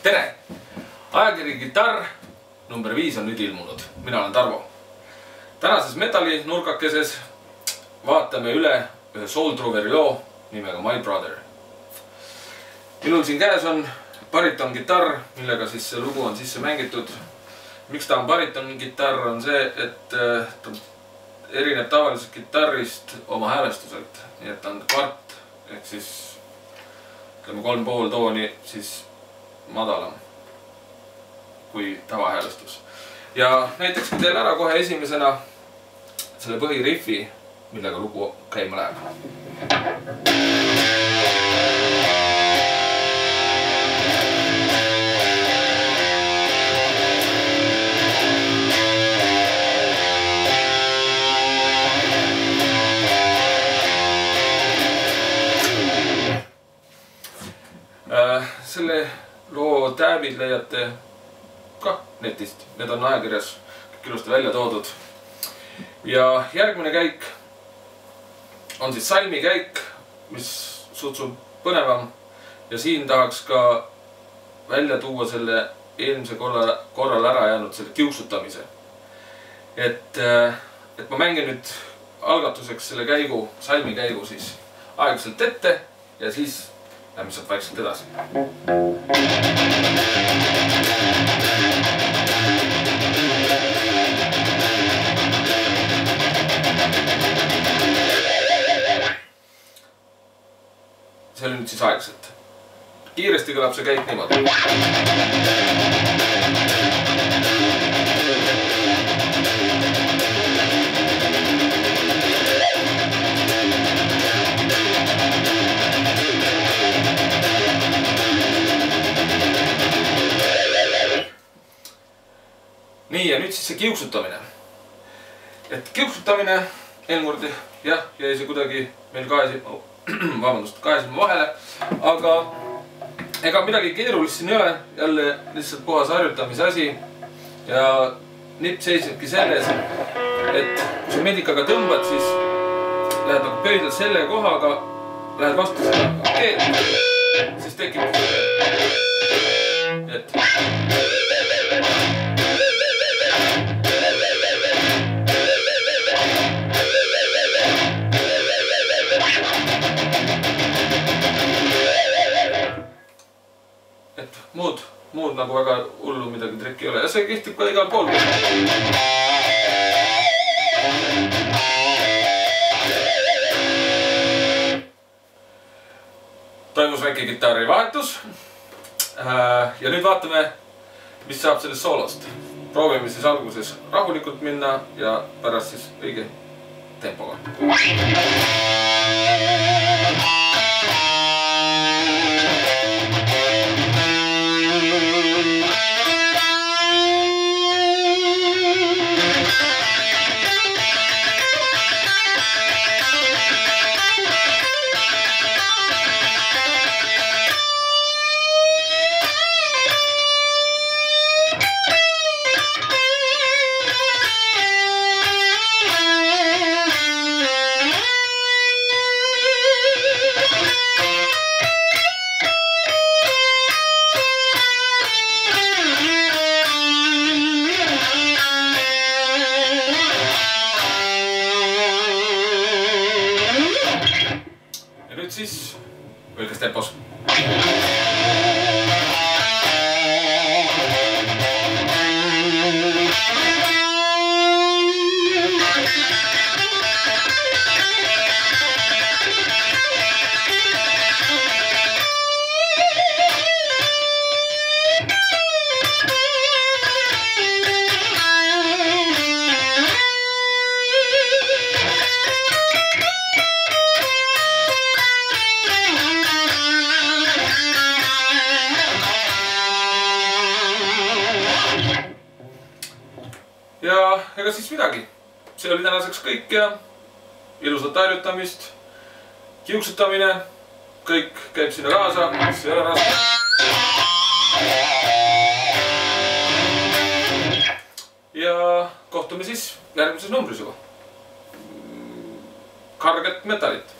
tere! Ajakiri Kitarr number 5 on nüüd ilmunud. Mina olen Tarvo. Tänases metalli nurkakeses vaatame üle ühe Soul Trouveri loo nimega My Brother. Minul siin käes on bariton kitarr, millega siis see lugu on sisse mängitud. Miks ta on bariton kitarr on see, et ta erineb tavalisest kitarrist oma häälestuselt. Nii et ta on kvart, ehk siis 3,5 tooni siis madalam kui tavahäälestus. Ja näiteks teen ära kohe esimesena selle põhiriffi, millega lugu käima läheb. Selle loo tääbid leiate ka netist, need on ajakirjas ilusti välja toodud. Ja järgmine käik on siis salmi käik, mis suhtub põnevam. Ja siin tahaks ka välja tuua selle eelmise korral ära jäänud selle kiuksutamise. Et ma mängin nüüd algatuseks selle käigu, salmi käigu siis aeglaselt ette ja siis lähme sealt vaikselt edasi. See oli nüüd siis aeglaselt. Kiiresti kõlab see käik niimoodi. Nii, ja nüüd siis see kiuksutamine. Et kiuksutamine, eelmord jah, jäi see kuidagi meil kahe silma vahele, aga ega midagi keerulist siin ei ole, jälle lihtsalt puhas harjutamise asi. Ja nipp seisnebki selles, et kui sa medikaga tõmbad, siis lähed nagu pöidlad selle kohaga, lähed vastu seda keelt, siis tekib muud nagu väga hullu midagi trikki ei ole. Ja see kehtib ka igal pool. Toimus väike kitarri vahetus. Ja nüüd vaatame, mis saab sellest soolost. Proovime siis alguses rahulikult minna ja pärast siis õige tempoga. Siis õiges tempos. Ja ega siis midagi. See oli tänaseks kõik ja ilusat harjutamist, kiuksutamine, kõik käib sinna kaasa, see ei ole raske. Ja kohtume siis järgmises numbris juba. Karget metallit.